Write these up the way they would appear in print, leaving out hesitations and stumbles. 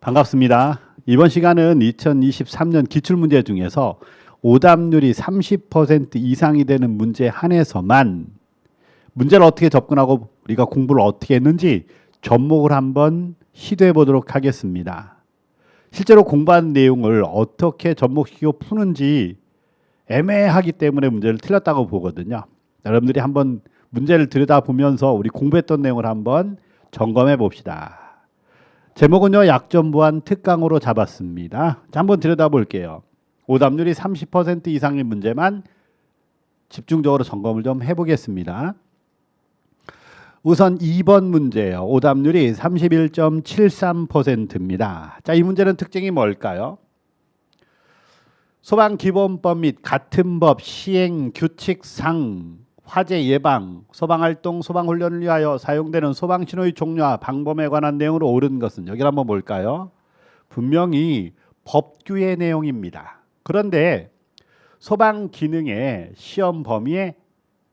반갑습니다. 이번 시간은 2023년 기출문제 중에서 오답률이 30% 이상이 되는 문제에 한해서만 문제를 어떻게 접근하고 우리가 공부를 어떻게 했는지 접목을 한번 시도해 보도록 하겠습니다. 실제로 공부한 내용을 어떻게 접목시키고 푸는지 애매하기 때문에 문제를 틀렸다고 보거든요. 여러분들이 한번 문제를 들여다보면서 우리 공부했던 내용을 한번 점검해 봅시다. 제목은요, 약점 보완 특강으로 잡았습니다. 자, 한번 들여다볼게요. 오답률이 30% 이상의 문제만 집중적으로 점검을 좀 해보겠습니다. 우선 2번 문제예요. 오답률이 31.73%입니다. 자, 이 문제는 특징이 뭘까요? 소방기본법 및 같은 법 시행 규칙상 화재 예방, 소방활동, 소방훈련을 위하여 사용되는 소방신호의 종류와 방법에 관한 내용으로 옳은 것은 여기 한번 볼까요? 분명히 법규의 내용입니다. 그런데 소방 기능의 시험 범위에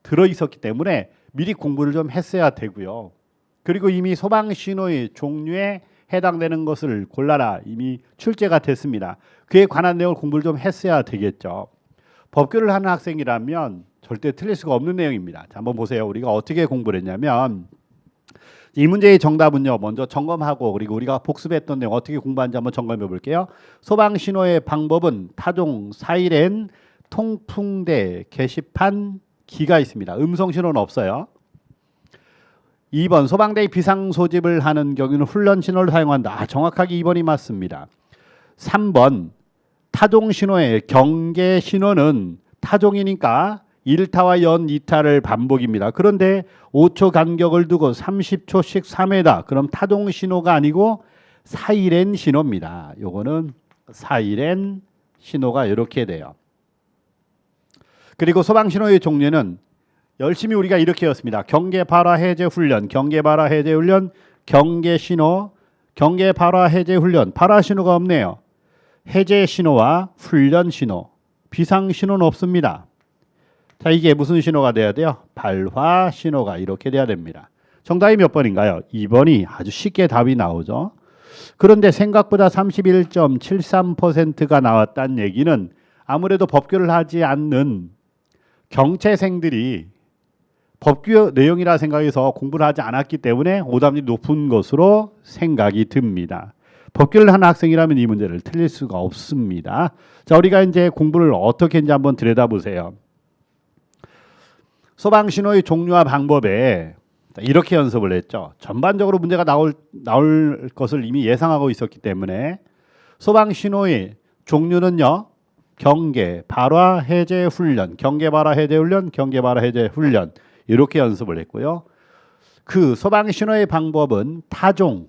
들어있었기 때문에 미리 공부를 좀 했어야 되고요. 그리고 이미 소방신호의 종류에 해당되는 것을 골라라 이미 출제가 됐습니다. 그에 관한 내용을 공부를 좀 했어야 되겠죠. 법규를 하는 학생이라면 절대 틀릴 수가 없는 내용입니다. 자, 한번 보세요. 우리가 어떻게 공부를 했냐면 이 문제의 정답은요, 먼저 점검하고 그리고 우리가 복습했던 내용 어떻게 공부하는지 한번 점검해 볼게요. 소방신호의 방법은 타종, 사이렌, 통풍대, 게시판, 기가 있습니다. 음성신호는 없어요. 2번 소방대의 비상소집을 하는 경우는 훈련신호를 사용한다. 정확하게 2번이 맞습니다. 3번 타종신호의 경계신호는 타종이니까 1타와 연 2타를 반복입니다. 그런데 5초 간격을 두고 30초씩 3회다. 그럼 타종 신호가 아니고 사이렌 신호입니다. 요거는 사이렌 신호가 이렇게 돼요. 그리고 소방 신호의 종류는 열심히 우리가 이렇게 였습니다. 경계 발화 해제 훈련, 경계 발화 해제 훈련, 경계 신호, 경계 발화 해제 훈련. 발화 신호가 없네요. 해제 신호와 훈련 신호, 비상 신호는 없습니다. 자, 이게 무슨 신호가 돼야 돼요? 발화 신호가 이렇게 돼야 됩니다. 정답이 몇 번인가요? 2번이 아주 쉽게 답이 나오죠. 그런데 생각보다 31.73%가 나왔다는 얘기는 아무래도 법규를 하지 않는 경채생들이 법규 내용이라 생각해서 공부를 하지 않았기 때문에 오답률이 높은 것으로 생각이 듭니다. 법규를 하는 학생이라면 이 문제를 틀릴 수가 없습니다. 자, 우리가 이제 공부를 어떻게 했는지 한번 들여다보세요. 소방신호의 종류와 방법에 이렇게 연습을 했죠. 전반적으로 문제가 나올 것을 이미 예상하고 있었기 때문에 소방신호의 종류는요, 경계, 발화, 해제, 훈련, 경계, 발화, 해제, 훈련, 경계, 발화, 해제, 훈련 이렇게 연습을 했고요. 그 소방신호의 방법은 타종,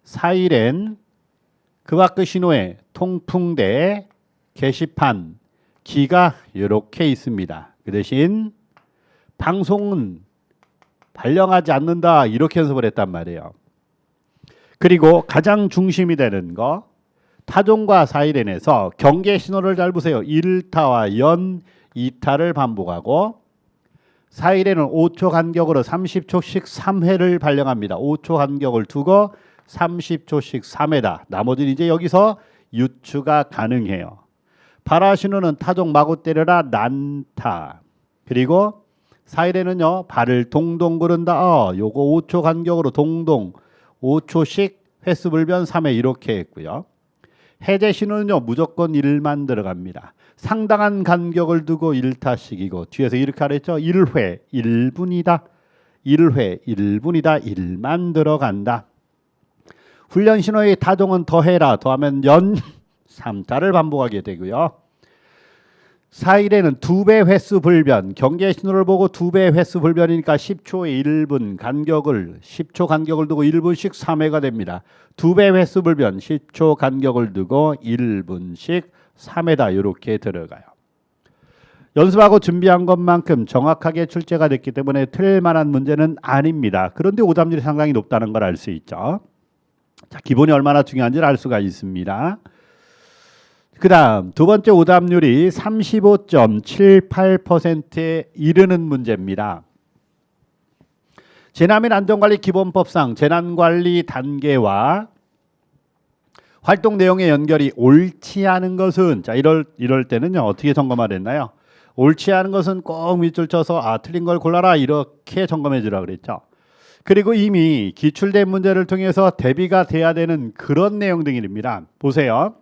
사이렌, 그 밖의 신호에 통풍대, 게시판, 기가 이렇게 있습니다. 그 대신 방송은 발령하지 않는다 이렇게 연습을 했단 말이에요. 그리고 가장 중심이 되는 거 타종과 사이렌에서 경계 신호를 잘 보세요. 1타와 연 2타를 반복하고 사이렌은 5초 간격으로 30초씩 3회를 발령합니다. 5초 간격을 두고 30초씩 3회다. 나머지는 이제 여기서 유추가 가능해요. 발화 신호는 타종 마구 때려라 난타. 그리고 사이렌은요, 발을 동동 구른다. 요거 5초 간격으로 동동 5초씩 횟수 불변 3회 이렇게 했고요. 해제 신호는요, 무조건 1만 들어갑니다. 상당한 간격을 두고 1타씩이고 뒤에서 이렇게 하랬죠. 1회 1분이다. 1회 1분이다. 1만 들어간다. 훈련 신호의 타종은 더해라. 더하면 연 3타를 반복하게 되고요. 사이렌은 2배 횟수 불변, 경계 신호를 보고 2배 횟수 불변이니까 10초에 1분 간격을 10초 간격을 두고 1분씩 3회가 됩니다. 2배 횟수 불변, 10초 간격을 두고 1분씩 3회다 이렇게 들어가요. 연습하고 준비한 것만큼 정확하게 출제가 됐기 때문에 틀릴 만한 문제는 아닙니다. 그런데 오답률이 상당히 높다는 걸 알 수 있죠. 자, 기본이 얼마나 중요한지를 알 수가 있습니다. 그 다음 두 번째 오답률이 35.78%에 이르는 문제입니다. 재난및 안전관리 기본법상 재난관리 단계와 활동 내용의 연결이 옳지 않은 것은 자 이럴 때는요 어떻게 점검하야 됐나요? 옳지 않은 것은 꼭 밑줄 쳐서 틀린 걸 골라라 이렇게 점검해 주라 그랬죠. 그리고 이미 기출된 문제를 통해서 대비가 돼야 되는 그런 내용 등입니다. 보세요.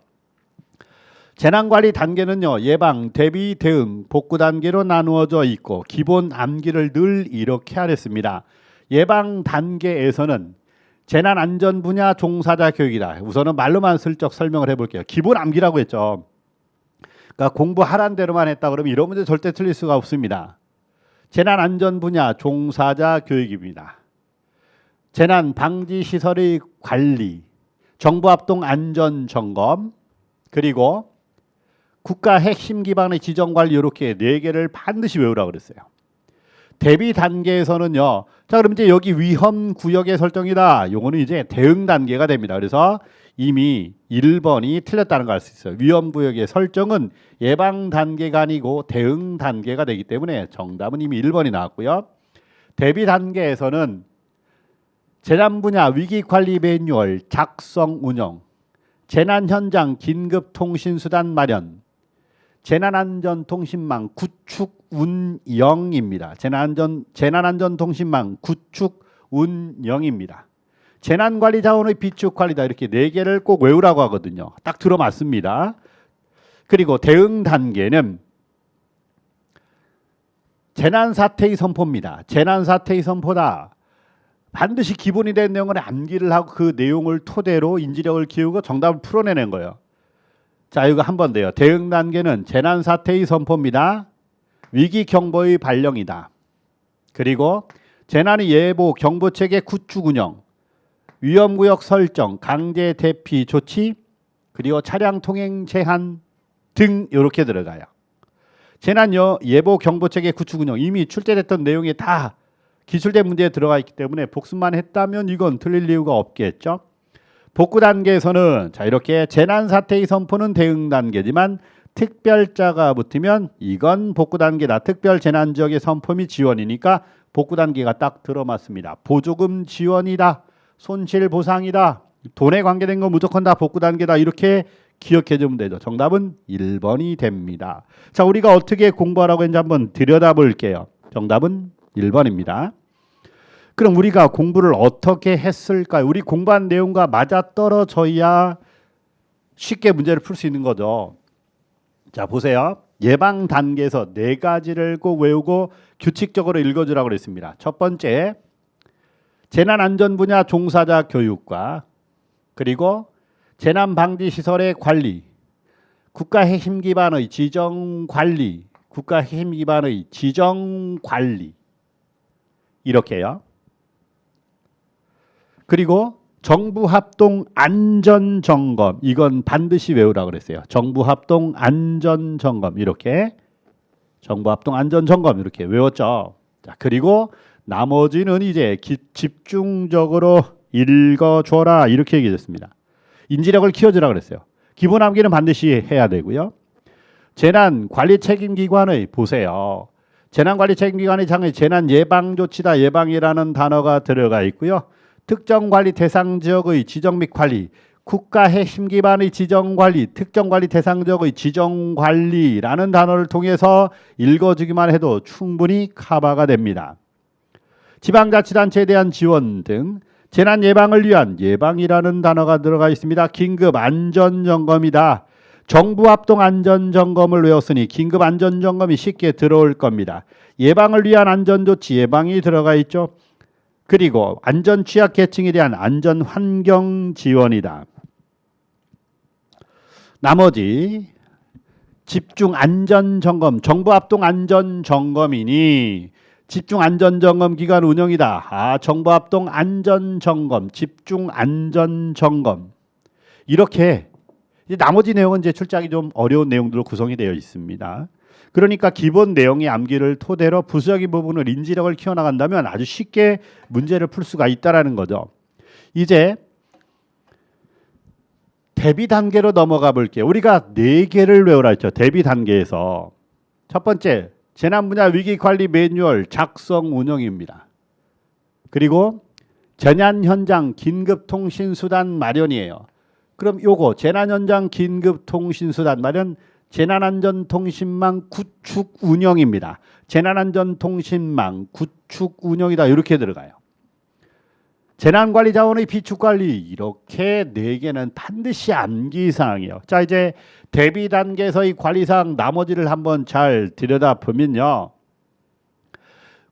재난관리 단계는요 예방, 대비, 대응, 복구 단계로 나누어져 있고 기본 암기를 늘 이렇게 하랬습니다. 예방 단계에서는 재난안전 분야 종사자 교육이다. 우선은 말로만 슬쩍 설명을 해볼게요. 기본 암기라고 했죠. 그러니까 공부하란 대로만 했다 그러면 이런 문제 절대 틀릴 수가 없습니다. 재난안전 분야 종사자 교육입니다. 재난 방지 시설의 관리, 정부합동 안전 점검, 그리고 국가 핵심 기반의 지정 관리 이렇게 4개를 반드시 외우라고 그랬어요. 대비 단계에서는요. 자, 그럼 이제 여기 위험 구역의 설정이다. 요거는 이제 대응 단계가 됩니다. 그래서 이미 1번이 틀렸다는 걸 알 수 있어요. 위험 구역의 설정은 예방 단계가 아니고 대응 단계가 되기 때문에 정답은 이미 1번이 나왔고요. 대비 단계에서는 재난 분야 위기 관리 매뉴얼 작성 운영, 재난 현장 긴급 통신 수단 마련, 재난안전통신망 구축 운영입니다. 재난안전통신망 구축 운영입니다. 재난관리 자원의 비축 관리다. 이렇게 4개를 꼭 외우라고 하거든요. 딱 들어맞습니다. 그리고 대응 단계는 재난사태의 선포입니다. 재난사태의 선포다. 반드시 기본이 된 내용을 암기를 하고 그 내용을 토대로 인지력을 키우고 정답을 풀어내는 거예요. 자, 이거 한 번 더요. 대응 단계는 재난 사태의 선포입니다. 위기 경보의 발령이다. 그리고 재난의 예보 경보 체계 구축 운영, 위험 구역 설정, 강제 대피 조치, 그리고 차량 통행 제한 등 이렇게 들어가요. 재난 예보 경보 체계 구축 운영 이미 출제됐던 내용이 다 기출된 문제에 들어가 있기 때문에 복습만 했다면 이건 틀릴 이유가 없겠죠. 복구 단계에서는 자 이렇게 재난 사태의 선포는 대응 단계지만 특별자가 붙으면 이건 복구 단계다. 특별 재난 지역의 선포 및 지원이니까 복구 단계가 딱 들어맞습니다. 보조금 지원이다. 손실 보상이다. 돈에 관계된 거 무조건 다 복구 단계다. 이렇게 기억해 주면 되죠. 정답은 1번이 됩니다. 자, 우리가 어떻게 공부하라고 했는지 한번 들여다 볼게요. 정답은 1번입니다. 그럼 우리가 공부를 어떻게 했을까요? 우리 공부한 내용과 맞아떨어져야 쉽게 문제를 풀 수 있는 거죠. 자, 보세요. 예방 단계에서 4가지를 꼭 외우고 규칙적으로 읽어주라고 그랬습니다. 첫 번째, 재난안전 분야 종사자 교육과 그리고 재난방지시설의 관리, 국가 핵심 기반의 지정관리, 국가 핵심 기반의 지정관리 이렇게요. 그리고 정부합동 안전점검 이건 반드시 외우라고 그랬어요. 정부합동 안전점검 이렇게 정부합동 안전점검 이렇게 외웠죠. 자, 그리고 나머지는 이제 집중적으로 읽어줘라 이렇게 얘기했습니다. 인지력을 키워주라 그랬어요. 기본 암기는 반드시 해야 되고요. 재난관리책임기관의 보세요. 재난관리책임기관의 장에 재난예방조치다. 예방이라는 단어가 들어가 있고요. 특정관리 대상 지역의 지정 및 관리, 국가 핵심 기반의 지정관리, 특정관리 대상 지역의 지정관리라는 단어를 통해서 읽어주기만 해도 충분히 커버가 됩니다. 지방자치단체에 대한 지원 등 재난 예방을 위한 예방이라는 단어가 들어가 있습니다. 긴급 안전점검이다. 정부합동 안전점검을 외웠으니 긴급 안전점검이 쉽게 들어올 겁니다. 예방을 위한 안전조치 예방이 들어가 있죠. 그리고 안전 취약 계층에 대한 안전 환경 지원이다. 나머지 집중 안전 점검, 정부 합동 안전 점검이니 집중 안전 점검 기관 운영이다. 정부 합동 안전 점검, 집중 안전 점검. 이렇게 이제 나머지 내용은 이제 출제하기 좀 어려운 내용들로 구성이 되어 있습니다. 그러니까 기본 내용의 암기를 토대로 부수적인 부분을 인지력을 키워나간다면 아주 쉽게 문제를 풀 수가 있다라는 거죠. 이제 대비 단계로 넘어가 볼게요. 우리가 4개를 외우라 했죠. 대비 단계에서 첫 번째 재난 분야 위기 관리 매뉴얼 작성 운영입니다. 그리고 재난 현장 긴급 통신 수단 마련이에요. 그럼 요거 재난현장 긴급통신수단 마련 재난안전통신망 구축 운영입니다. 재난안전통신망 구축 운영이다. 이렇게 들어가요. 재난관리자원의 비축관리 이렇게 4개는 반드시 암기사항이에요. 자, 이제 대비 단계에서의 관리사항 나머지를 한번 잘 들여다보면요.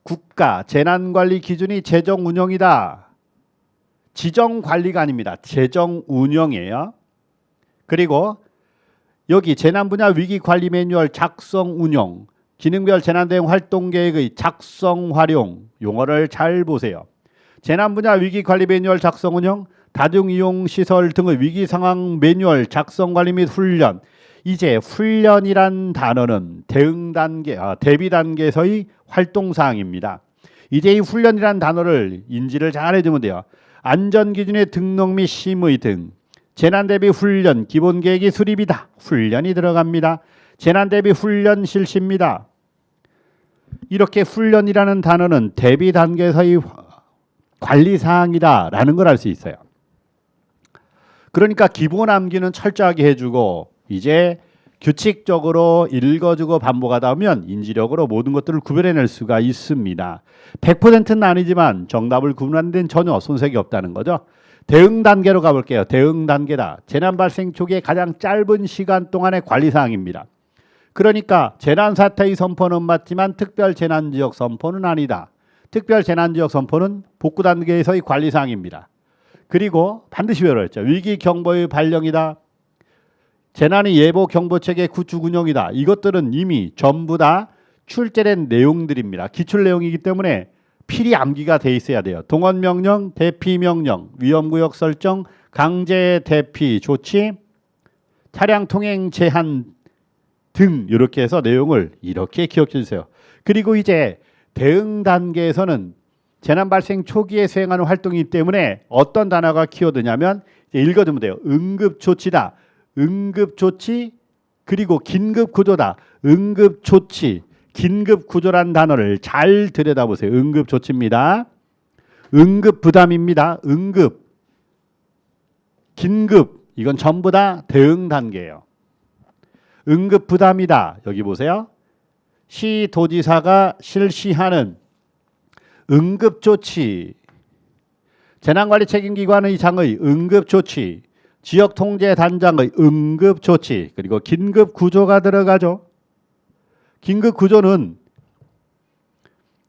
국가 재난관리 기준이 재정운영이다. 지정관리가 아닙니다. 재정운영이에요. 그리고 여기 재난분야 위기관리 매뉴얼 작성 운영, 기능별 재난대응 활동계획의 작성 활용 용어를 잘 보세요. 재난분야 위기관리 매뉴얼 작성 운영, 다중이용시설 등의 위기상황 매뉴얼 작성 관리 및 훈련. 이제 훈련이란 단어는 대응 단계, 대비 단계에서의 활동사항입니다. 이제 이 훈련이란 단어를 인지를 잘 해주면 돼요. 안전기준의 등록 및 심의 등 재난대비 훈련 기본계획이 수립이다. 훈련이 들어갑니다. 재난대비 훈련 실시입니다. 이렇게 훈련이라는 단어는 대비 단계에서의 관리사항이다라는 걸 알 수 있어요. 그러니까 기본 암기는 철저하게 해주고 이제 규칙적으로 읽어주고 반복하다 보면 인지력으로 모든 것들을 구별해낼 수가 있습니다. 100%는 아니지만 정답을 구분하는 데는 전혀 손색이 없다는 거죠. 대응 단계로 가볼게요. 대응 단계다. 재난 발생 초기에 가장 짧은 시간 동안의 관리사항입니다. 그러니까 재난사태의 선포는 맞지만 특별재난지역 선포는 아니다. 특별재난지역 선포는 복구 단계에서의 관리사항입니다. 그리고 반드시 외워야죠. 위기경보의 발령이다. 재난의 예보 경보체계 구축 운영이다. 이것들은 이미 전부 다 출제된 내용들입니다. 기출 내용이기 때문에 필히 암기가 돼 있어야 돼요. 동원명령, 대피명령, 위험구역 설정, 강제 대피 조치, 차량 통행 제한 등 이렇게 해서 내용을 이렇게 기억해 주세요. 그리고 이제 대응 단계에서는 재난 발생 초기에 수행하는 활동이기 때문에 어떤 단어가 키워드냐면 읽어주면 돼요. 응급조치다. 응급조치 그리고 긴급구조다. 응급조치 긴급구조란 단어를 잘 들여다보세요. 응급조치입니다. 응급부담입니다. 응급 긴급 이건 전부 다 대응 단계예요. 응급부담이다. 여기 보세요. 시도지사가 실시하는 응급조치 재난관리 책임기관의 장의 응급조치 지역통제단장의 응급조치 그리고 긴급구조가 들어가죠. 긴급구조는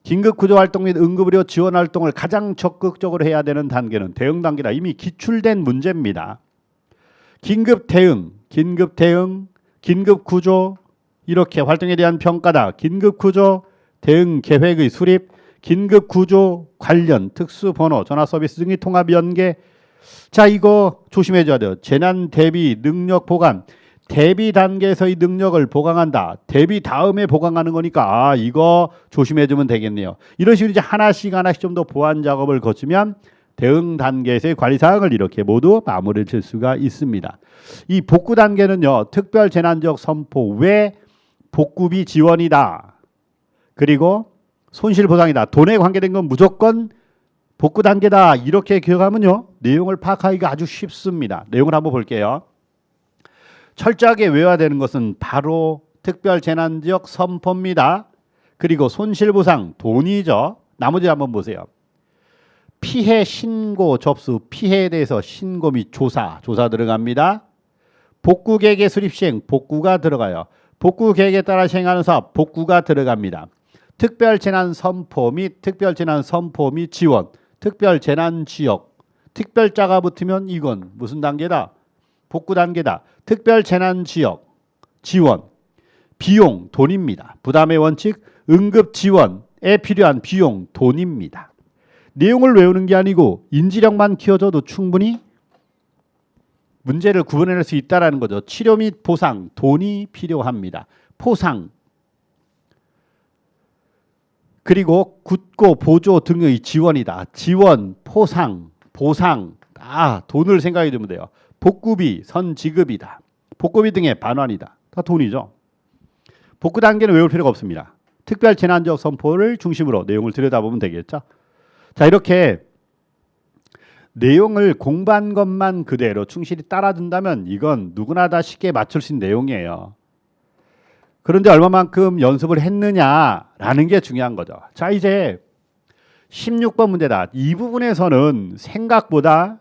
긴급구조 활동 및 응급의료 지원 활동을 가장 적극적으로 해야 되는 단계는 대응 단계다. 이미 기출된 문제입니다. 긴급대응, 긴급구조 이렇게 활동에 대한 평가다. 긴급구조 대응 계획의 수립, 긴급구조 관련 특수번호, 전화서비스 등의 통합 연계. 자, 이거 조심해 줘야 돼요. 재난 대비 능력 보강. 대비 단계에서의 능력을 보강한다. 대비 다음에 보강하는 거니까 이거 조심해 주면 되겠네요. 이런 식으로 이제 하나씩 좀 더 보완 작업을 거치면 대응 단계에서의 관리 사항을 이렇게 모두 마무리를 칠 수가 있습니다. 이 복구 단계는요. 특별 재난지역 선포 외 복구비 지원이다. 그리고 손실 보상이다. 돈에 관계된 건 무조건 복구 단계다. 이렇게 기억하면요. 내용을 파악하기가 아주 쉽습니다. 내용을 한번 볼게요. 철저하게 외워야 되는 것은 바로 특별재난지역 선포입니다. 그리고 손실보상 돈이죠. 나머지 한번 보세요. 피해 신고 접수, 피해에 대해서 신고 및 조사 들어갑니다. 복구계획의 수립 시행, 복구가 들어가요. 복구계획에 따라 시행하는 사업, 복구가 들어갑니다. 특별재난선포 및 특별재난선포 및 지원, 특별재난지역, 특별자가 붙으면 이건 무슨 단계다? 복구 단계다. 특별재난지역 지원, 비용 돈입니다. 부담의 원칙, 응급지원에 필요한 비용 돈입니다. 내용을 외우는 게 아니고 인지력만 키워줘도 충분히 문제를 구분해낼 수 있다는 거죠. 치료 및 보상, 돈이 필요합니다. 포상, 그리고 굳고 보조 등의 지원이다. 지원, 포상, 보상 다 돈을 생각해 주면 돼요. 복구비, 선지급이다. 복구비 등의 반환이다. 다 돈이죠. 복구 단계는 외울 필요가 없습니다. 특별재난지역 선포를 중심으로 내용을 들여다보면 되겠죠. 자, 이렇게 내용을 공부한 것만 그대로 충실히 따라준다면 이건 누구나 다 쉽게 맞출 수 있는 내용이에요. 그런데 얼마만큼 연습을 했느냐라는 게 중요한 거죠. 자, 이제 16번 문제다. 이 부분에서는 생각보다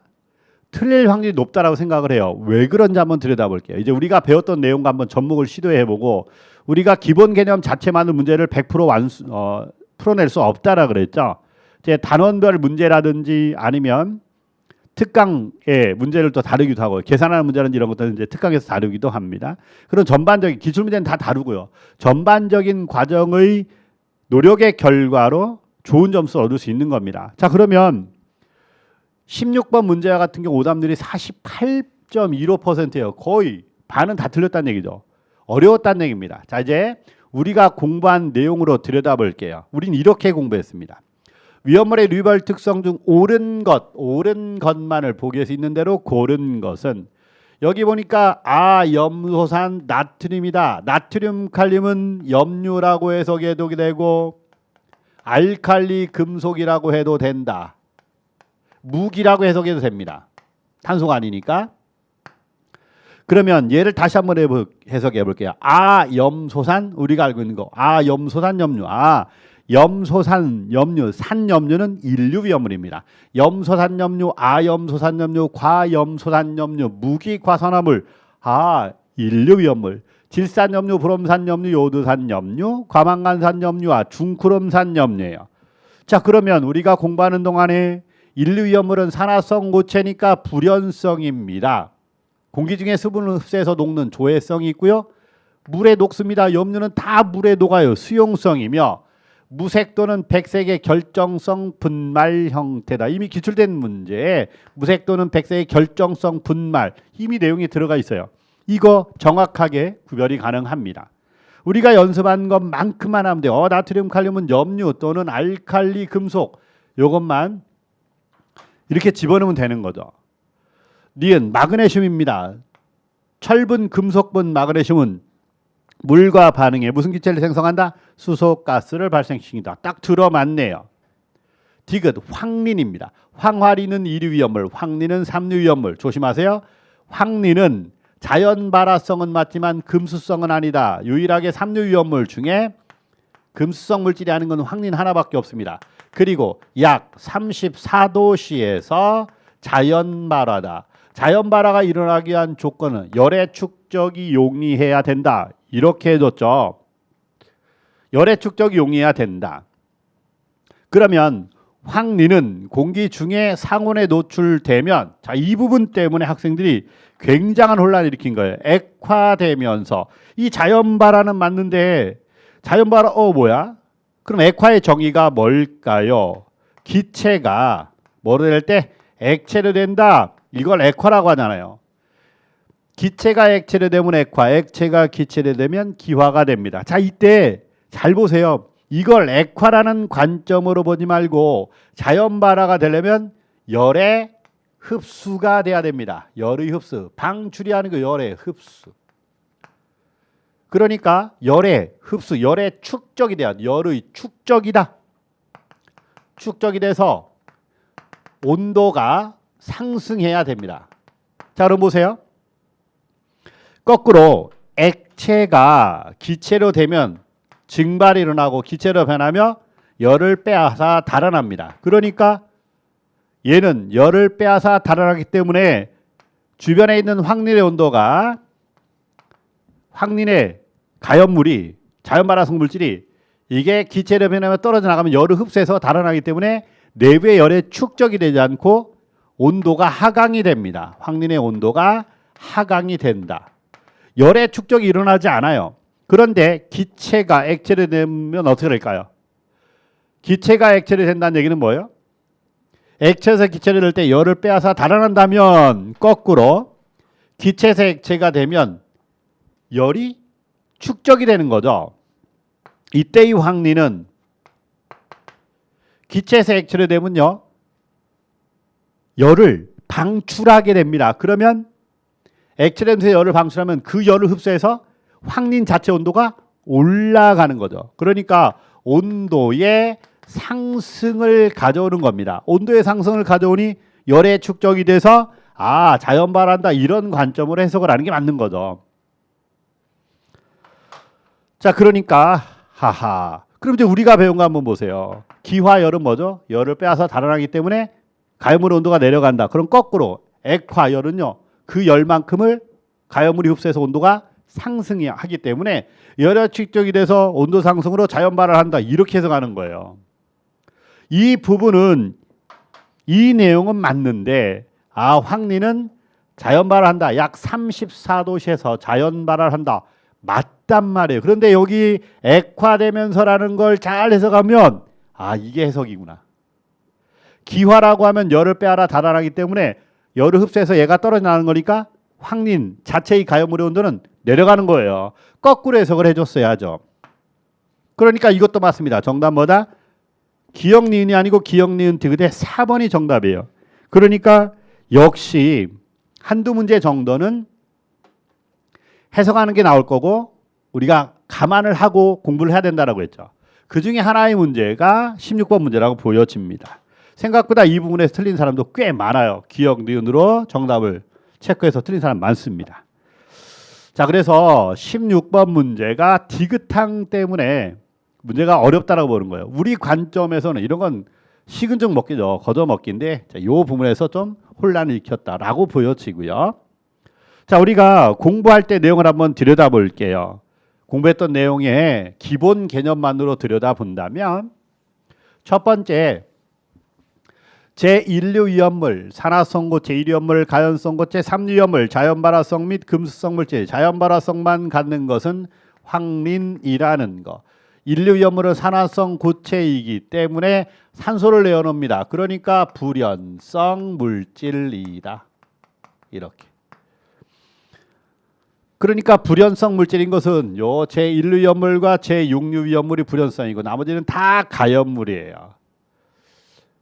틀릴 확률이 높다라고 생각을 해요. 왜 그런지 한번 들여다볼게요. 이제 우리가 배웠던 내용과 한번 접목을 시도해보고 우리가 기본 개념 자체만으로 문제를 100% 풀어낼 수 없다라 그랬죠. 이제 단원별 문제라든지 아니면 특강의 문제를 또 다루기도 하고 계산하는 문제라든지 이런 것들은 이제 특강에서 다루기도 합니다. 그런 전반적인 기출 문제는 다 다루고요. 전반적인 과정의 노력의 결과로 좋은 점수를 얻을 수 있는 겁니다. 자, 그러면 16번 문제와 같은 경우 오답률이 48.15%예요. 거의 반은 다 틀렸다는 얘기죠. 어려웠다는 얘기입니다. 자, 이제 우리가 공부한 내용으로 들여다볼게요. 우린 이렇게 공부했습니다. 위험물의 류별 특성 중 옳은 것만을 보기 위해서 있는 대로 고른 것은 여기 보니까 염소산 나트륨이다. 나트륨 칼륨은 염류라고 해석해도 되고 알칼리 금속이라고 해도 된다. 무기라고 해석해도 됩니다. 탄소가 아니니까. 그러면 얘를 다시 한번 해석해 볼게요. 염소산 우리가 알고 있는 거. 염소산 염류. 염소산 염류, 산염류는 인류 위험물입니다. 염소산 염류, 염소산 염류, 과염소산 염류, 무기 과산화물, 인류 위험물. 질산 염류, 브롬산 염류, 요드산 염류, 과망간산 염류와 중크롬산 염류예요. 자, 그러면 우리가 공부하는 동안에 인류 위험물은 산화성 고체니까 불연성입니다. 공기 중에 수분을 흡수해서 녹는 조해성이 있고요. 물에 녹습니다. 염류는 다 물에 녹아요. 수용성이며 무색 또는 백색의 결정성 분말 형태다. 이미 기출된 문제에 무색 또는 백색의 결정성 분말 이미 내용이 들어가 있어요. 이거 정확하게 구별이 가능합니다. 우리가 연습한 것만큼만 하면 돼요. 나트륨 칼륨은 염류 또는 알칼리 금속 이것만 이렇게 집어넣으면 되는 거죠. 니은 마그네슘입니다. 철분 금속분 마그네슘은 물과 반응해 무슨 기체를 생성한다? 수소가스를 발생시킨다. 딱 들어맞네요. 디귿 황린입니다. 황화리는 이류 위험물, 황린은 삼류 위험물. 조심하세요. 황린은 자연 발화성은 맞지만 금수성은 아니다. 유일하게 삼류 위험물 중에 금수성 물질이 아닌 건 황린 하나밖에 없습니다. 그리고 약 34도씨에서 자연 발화다. 자연 발화가 일어나기 위한 조건은 열의 축적이 용이해야 된다. 이렇게 해줬죠. 열의 축적이 용이해야 된다. 그러면 황린은 공기 중에 상온에 노출되면 자, 이 부분 때문에 학생들이 굉장한 혼란을 일으킨 거예요. 액화되면서 이 자연 발화는 맞는데 자연 발화 뭐야? 그럼 액화의 정의가 뭘까요? 기체가 뭐를 될 때 액체로 된다. 이걸 액화라고 하잖아요. 기체가 액체로 되면 액화, 액체가 기체로 되면 기화가 됩니다. 자, 이때 잘 보세요. 이걸 액화라는 관점으로 보지 말고 자연 발화가 되려면 열의 흡수가 돼야 됩니다. 열의 흡수. 방출이 하는 거 열의 흡수. 그러니까 열의 흡수, 열의 축적이 돼야 돼. 열의 축적이다. 축적이 돼서 온도가 상승해야 됩니다. 자, 그럼 보세요. 거꾸로 액체가 기체로 되면 증발이 일어나고 기체로 변하며 열을 빼앗아 달아납니다. 그러니까 얘는 열을 빼앗아 달아나기 때문에 주변에 있는 황린의 온도가 황린의 가연물이 자연발화성 물질이 이게 기체로 변하면 떨어져 나가면 열을 흡수해서 달아나기 때문에 내부의 열에 축적이 되지 않고 온도가 하강이 됩니다. 황린의 온도가 하강이 된다. 열의 축적이 일어나지 않아요. 그런데 기체가 액체로 되면 어떻게 될까요? 기체가 액체로 된다는 얘기는 뭐예요? 액체에서 기체를 될 때 열을 빼앗아 달아난다면 거꾸로 기체에서 액체가 되면 열이 축적이 되는 거죠. 이때의 황린은 기체에서 액체로 되면요 열을 방출하게 됩니다. 그러면 액체에서 열을 방출하면 그 열을 흡수해서 황린 자체 온도가 올라가는 거죠. 그러니까 온도의 상승을 가져오는 겁니다. 온도의 상승을 가져오니 열에 축적이 돼서 자연 발한다 이런 관점으로 해석을 하는 게 맞는 거죠. 자, 그러니까 그럼 이제 우리가 배운 거 한번 보세요. 기화열은 뭐죠? 열을 빼앗아 달아나기 때문에 가염물의 온도가 내려간다. 그럼 거꾸로 액화열은요, 그 열만큼을 가염물이 흡수해서 온도가 상승하기 때문에 열의 축적이 돼서 온도 상승으로 자연 발활한다 이렇게 해석하는 거예요. 이 부분은 이 내용은 맞는데 황리는 자연 발활한다. 약 34도씨에서 자연 발활한다. 맞단 말이에요. 그런데 여기 액화되면서라는 걸 잘 해석하면 이게 해석이구나. 기화라고 하면 열을 빼앗아 달아나기 때문에 열을 흡수해서 얘가 떨어져 나가는 거니까 황린 자체의 가염물의 온도는 내려가는 거예요. 거꾸로 해석을 해줬어야죠. 그러니까 이것도 맞습니다. 정답 뭐다? 기역니은이 아니고 기역니은 디귿의 4번이 정답이에요. 그러니까 역시 한두 문제 정도는 해석하는 게 나올 거고 우리가 감안을 하고 공부를 해야 된다라고 했죠. 그 중에 하나의 문제가 16번 문제라고 보여집니다. 생각보다 이 부분에서 틀린 사람도 꽤 많아요. 기역, 니은으로 정답을 체크해서 틀린 사람 많습니다. 자, 그래서 16번 문제가 디귿탕 때문에 문제가 어렵다라고 보는 거예요. 우리 관점에서는 이런 건 식은죽 먹기죠. 걷어먹기인데 이 부분에서 좀 혼란을 일으켰다라고 보여지고요. 자, 우리가 공부할 때 내용을 한번 들여다볼게요. 공부했던 내용의 기본 개념만으로 들여다본다면 첫 번째 제1류위험물, 산화성고 제1위험물, 가연성고 제3류위험물, 자연발화성 및 금수성 물질, 자연발화성만 갖는 것은 황린이라는 거. 1류위험물은 산화성 고체이기 때문에 산소를 내어놓습니다. 그러니까 불연성 물질이다. 이렇게. 그러니까 불연성 물질인 것은 요 제1류위험물과 제6류위험물이 불연성이고 나머지는 다 가연물이에요.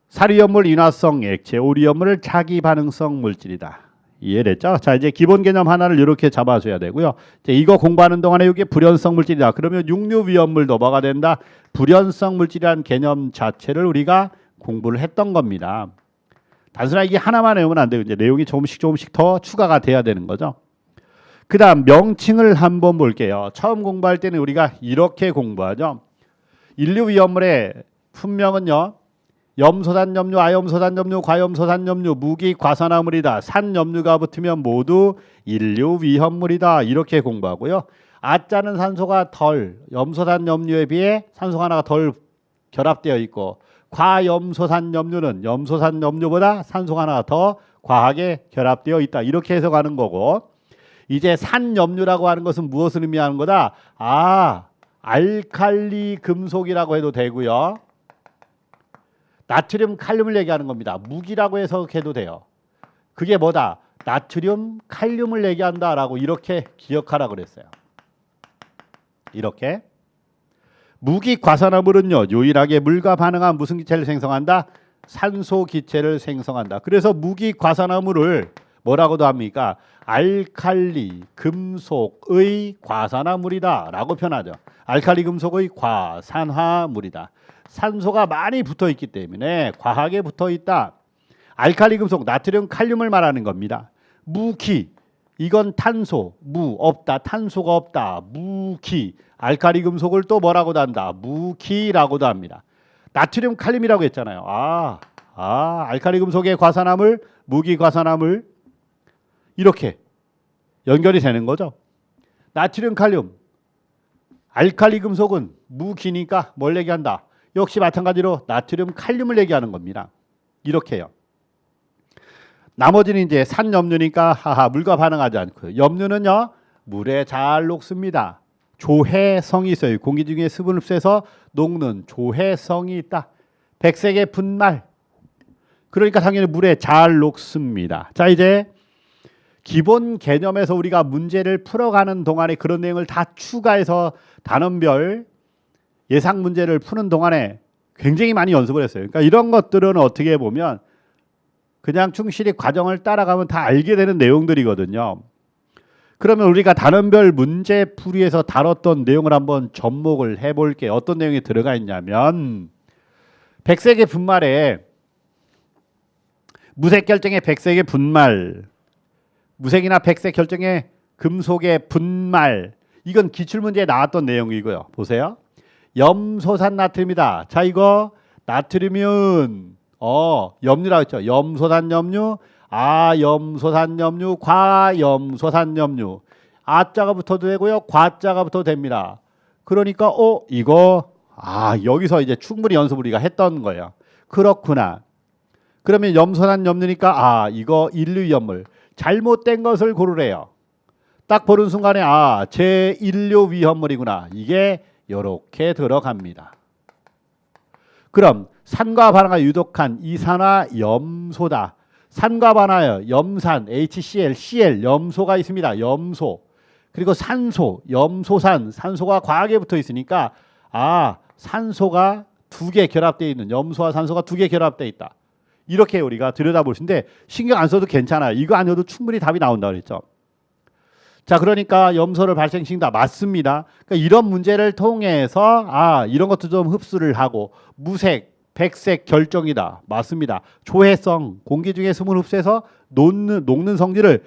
사리염물, 인화성 액체, 오리염물을 자기 반응성 물질이다. 이해됐죠? 자, 이제 기본 개념 하나를 이렇게 잡아줘야 되고요. 이제 이거 공부하는 동안에 이게 불연성 물질이다. 그러면 육류위험물도 뭐가 된다? 불연성 물질이라는 개념 자체를 우리가 공부를 했던 겁니다. 단순하게 이게 하나만 외우면 안 되고 이제 내용이 조금씩 더 추가가 돼야 되는 거죠. 그 다음 명칭을 한번 볼게요. 처음 공부할 때는 우리가 이렇게 공부하죠. 인류위험물의 품명은요. 염소산염류, 아염소산염류, 과염소산염류, 무기과산화물이다. 산염류가 붙으면 모두 인류위험물이다. 이렇게 공부하고요. 아자는 산소가 덜, 염소산염류에 비해 산소가 하나가 덜 결합되어 있고 과염소산염류는 염소산염류보다 산소가 하나가 더 과하게 결합되어 있다. 이렇게 해석하는 거고 이제 산염류라고 하는 것은 무엇을 의미하는 거다? 알칼리 금속이라고 해도 되고요. 나트륨, 칼륨을 얘기하는 겁니다. 무기라고 해석해도 돼요. 그게 뭐다? 나트륨, 칼륨을 얘기한다라고 이렇게 기억하라고 그랬어요. 이렇게. 무기과산화물은요. 유일하게 물과 반응한 무슨 기체를 생성한다? 산소 기체를 생성한다. 그래서 무기과산화물을 뭐라고도 합니까? 알칼리 금속의 과산화물이다 라고 표현하죠. 알칼리 금속의 과산화물이다. 산소가 많이 붙어 있기 때문에 과하게 붙어 있다. 알칼리 금속, 나트륨, 칼륨을 말하는 겁니다. 무기, 이건 탄소, 없다, 탄소가 없다. 무기, 알칼리 금속을 또 뭐라고도 한다? 무기라고도 합니다. 나트륨, 칼륨이라고 했잖아요. 알칼리 금속의 과산화물, 무기 과산화물 이렇게 연결이 되는 거죠. 나트륨, 칼륨, 알칼리 금속은 무기니까 뭘 얘기한다? 역시 마찬가지로 나트륨, 칼륨을 얘기하는 겁니다. 이렇게요. 나머지는 이제 산염류니까 물과 반응하지 않고 염류는요 물에 잘 녹습니다. 조해성이 있어요. 공기 중에 수분 흡수해서 녹는 조해성이 있다. 백색의 분말. 그러니까 당연히 물에 잘 녹습니다. 자, 이제 기본 개념에서 우리가 문제를 풀어가는 동안에 그런 내용을 다 추가해서 단원별 예상 문제를 푸는 동안에 굉장히 많이 연습을 했어요. 그러니까 이런 것들은 어떻게 보면 그냥 충실히 과정을 따라가면 다 알게 되는 내용들이거든요. 그러면 우리가 단원별 문제 풀이에서 다뤘던 내용을 한번 접목을 해볼게요. 어떤 내용이 들어가 있냐면 백색의 분말에 무색 결정의 백색의 분말, 무색이나 백색 결정의 금속의 분말. 이건 기출문제에 나왔던 내용이고요. 보세요. 염소산 나트륨이다. 자, 이거 나트륨은 염류라고 했죠. 염소산 염류, 아염소산 염류, 과염소산 염류. 아자가 붙어도 되고요. 과자가 붙어도 됩니다. 그러니까 이거 여기서 이제 충분히 연습을 우리가 했던 거예요. 그렇구나. 그러면 염소산 염류니까 이거 인류위험물. 잘못된 것을 고르래요. 딱 보는 순간에 제1류 위험물이구나. 이게 이렇게 들어갑니다. 그럼 산과 반화가 유독한 이산화염소다. 산과 반화요. 염산, HCl, Cl, 염소가 있습니다. 염소. 그리고 산소, 염소산, 산소가 과하게 붙어 있으니까 산소가 두 개 결합되어 있는, 염소와 산소가 두 개 결합되어 있다. 이렇게 우리가 들여다볼 수 있는데 신경 안 써도 괜찮아요. 이거 아니어도 충분히 답이 나온다고 그랬죠. 자, 그러니까 염소를 발생시킨다. 맞습니다. 그러니까 이런 문제를 통해서 이런 것도 좀 흡수를 하고 무색, 백색 결정이다. 맞습니다. 조해성, 공기 중에 숨을 흡수해서 녹는 성질을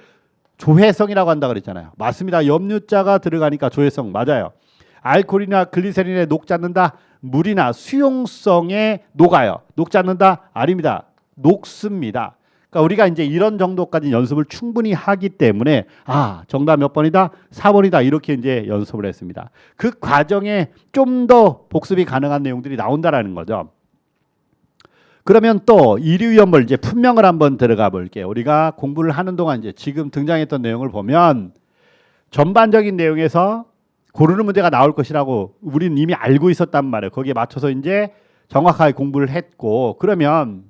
조해성이라고 한다 그랬잖아요. 맞습니다. 염류자가 들어가니까 조해성 맞아요. 알코올이나 글리세린에 녹지 않는다. 물이나 수용성에 녹아요. 녹지 않는다? 아닙니다. 녹습니다. 그러니까 우리가 이제 이런 정도까지 연습을 충분히 하기 때문에 정답 몇 번이다? 4번이다. 이렇게 이제 연습을 했습니다. 그 과정에 좀 더 복습이 가능한 내용들이 나온다라는 거죠. 그러면 또 이류위험물 이제 품명을 한번 들어가 볼게요. 우리가 공부를 하는 동안 이제 지금 등장했던 내용을 보면 전반적인 내용에서 고르는 문제가 나올 것이라고 우리는 이미 알고 있었단 말이에요. 거기에 맞춰서 이제 정확하게 공부를 했고, 그러면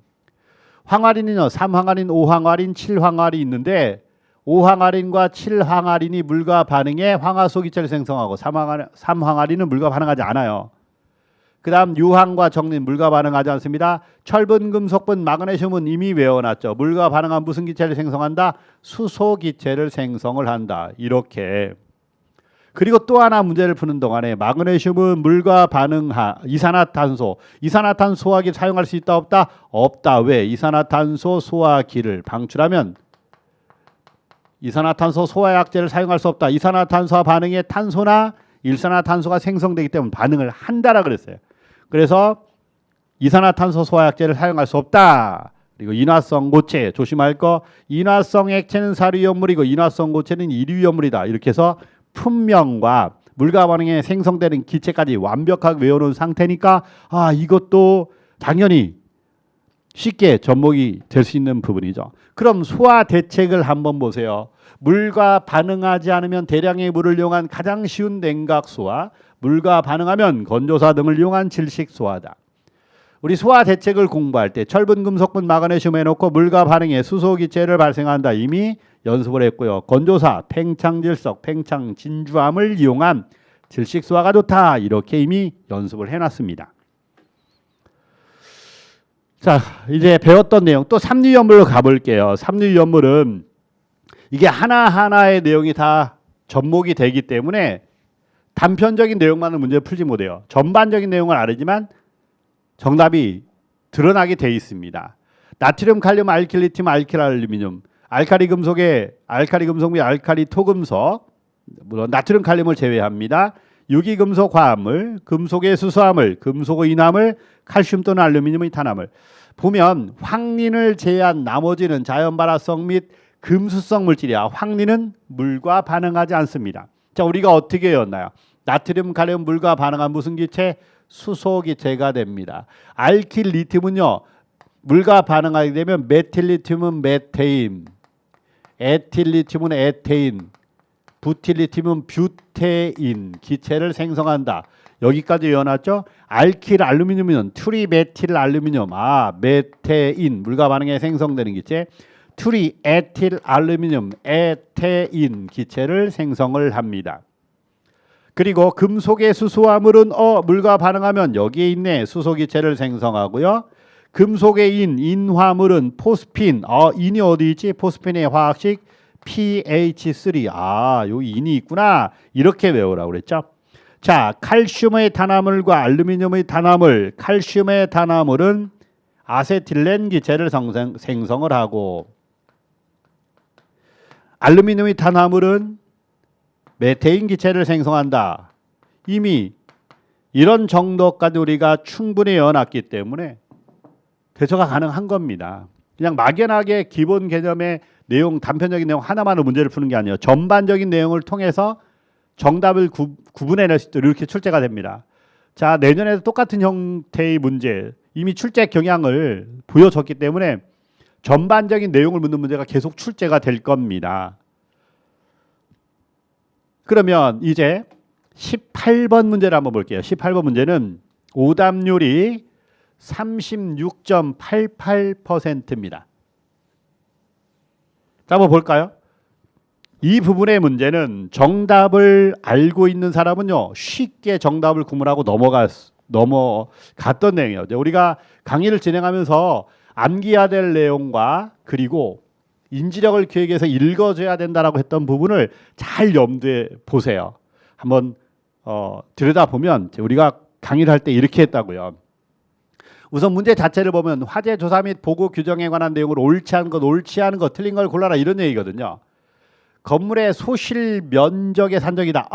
황화린은요, 3황화린, 5황화린, 7황화린이 있는데 5황화린과 7황화린이 물과 반응해 황화소 기체를 생성하고 3황화린은 물과 반응하지 않아요. 그 다음 유황과 정린 물과 반응하지 않습니다. 철분, 금속분, 마그네슘은 이미 외워놨죠. 물과 반응한 무슨 기체를 생성한다? 수소 기체를 생성을 한다. 이렇게. 그리고 또 하나 문제를 푸는 동안에 마그네슘은 물과 반응한 이산화탄소 소화기를 사용할 수 있다 없다? 없다. 왜? 이산화탄소 소화기를 방출하면 이산화탄소 소화약제를 사용할 수 없다. 이산화탄소와 반응에 탄소나 일산화탄소가 생성되기 때문에 반응을 한다라 그랬어요. 그래서 이산화탄소 소화약제를 사용할 수 없다. 그리고 인화성 고체 조심할 거. 인화성 액체는 사류염물이고 인화성 고체는 이류염물이다. 이렇게 해서 품명과 물과 반응에 생성되는 기체까지 완벽하게 외워놓은 상태니까 이것도 당연히 쉽게 접목이 될 수 있는 부분이죠. 그럼 소화 대책을 한번 보세요. 물과 반응하지 않으면 대량의 물을 이용한 가장 쉬운 냉각소화, 물과 반응하면 건조사 등을 이용한 질식소화다. 우리 소화 대책을 공부할 때 철분, 금속분, 마그네슘 해놓고 물과 반응해 수소기체를 발생한다. 이미 연습을 했고요. 건조사, 팽창질석, 팽창진주암을 이용한 질식소화가 좋다. 이렇게 이미 연습을 해놨습니다. 자, 이제 배웠던 내용 또 삼류염물로 가볼게요. 삼류염물은 이게 하나하나의 내용이 다 접목이 되기 때문에 단편적인 내용만은 문제를 풀지 못해요. 전반적인 내용을 알지만 정답이 드러나게 돼 있습니다. 나트륨, 칼륨, 알킬, 리튬, 알킬, 알루미늄, 알카리 금속 및 알카리 토금속, 물론 나트륨, 칼륨을 제외합니다. 유기금속 화합물, 금속의 수소화물, 금속의 인화물, 칼슘 또는 알루미늄의 탄화물. 보면 황린을 제외한 나머지는 자연발화성 및 금수성 물질이야. 황린은 물과 반응하지 않습니다. 자, 우리가 어떻게 외웠나요? 나트륨, 칼륨, 물과 반응한 무슨 기체? 수소 기체가 됩니다. 알킬 리튬은요, 물과 반응하게 되면 메틸리튬은 메테인, 에틸리튬은 에테인, 부틸리튬은 뷰테인 기체를 생성한다. 여기까지 외워놨죠? 알킬 알루미늄은 트리메틸 알루미늄, 메테인 물과 반응에 생성되는 기체, 트리에틸 알루미늄 에테인 기체를 생성을 합니다. 그리고 금속의 수소화물은 물과 반응하면 여기에 있네 수소 기체를 생성하고요. 금속의 인화물은 포스핀, 인이 어디 있지? 포스핀의 화학식 pH3. 여기 인이 있구나. 이렇게 외우라고 그랬죠. 자, 칼슘의 탄화물과 알루미늄의 탄화물. 칼슘의 탄화물은 아세틸렌 기체를 생성을 하고 알루미늄이 탄화물은 메테인 기체를 생성한다. 이미 이런 정도까지 우리가 충분히 외워놨기 때문에 대처가 가능한 겁니다. 그냥 막연하게 기본 개념의 내용, 단편적인 내용 하나만으로 문제를 푸는 게 아니에요. 전반적인 내용을 통해서 정답을 구분해낼 수 있도록 이렇게 출제가 됩니다. 자, 내년에도 똑같은 형태의 문제, 이미 출제 경향을 보여줬기 때문에 전반적인 내용을 묻는 문제가 계속 출제가 될 겁니다. 그러면 이제 18번 문제를 한번 볼게요. 18번 문제는 오답률이 36.88%입니다. 자, 한번 볼까요? 이 부분의 문제는 정답을 알고 있는 사람은요 쉽게 정답을 구분하고 넘어갔던 내용이에요. 우리가 강의를 진행하면서 암기해야 될 내용과 그리고 인지력을 기획해서 읽어줘야 된다라고 했던 부분을 잘 염두에 보세요. 한번 들여다보면 우리가 강의를 할 때 이렇게 했다고요. 우선 문제 자체를 보면 화재 조사 및 보고 규정에 관한 내용으로 옳지 않은 것, 옳지 않은 것, 틀린 걸 골라라 이런 얘기거든요. 건물의 소실 면적의 산정이다.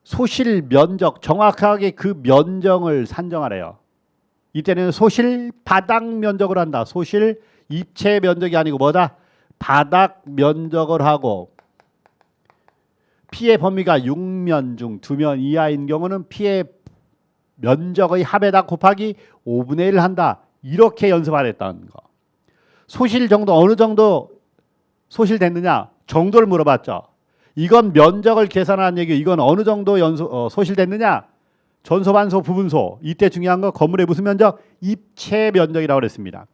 소실 면적, 정확하게 그 면적을 산정하래요. 이때는 소실 바닥 면적을 한다. 소실 입체 면적이 아니고 뭐다? 바닥 면적을 하고 피해 범위가 6면 중 2면 이하인 경우는 피해 면적의 합에다 곱하기 5분의 1을 한다. 이렇게 연습하랬다는 거. 소실 정도 어느 정도 소실됐느냐 정도를 물어봤죠. 이건 면적을 계산하는 얘기. 이건 어느 정도 소실됐느냐 전소, 반소, 부분소. 이때 중요한 거 건물의 무슨 면적? 입체 면적이라고 그랬습니다.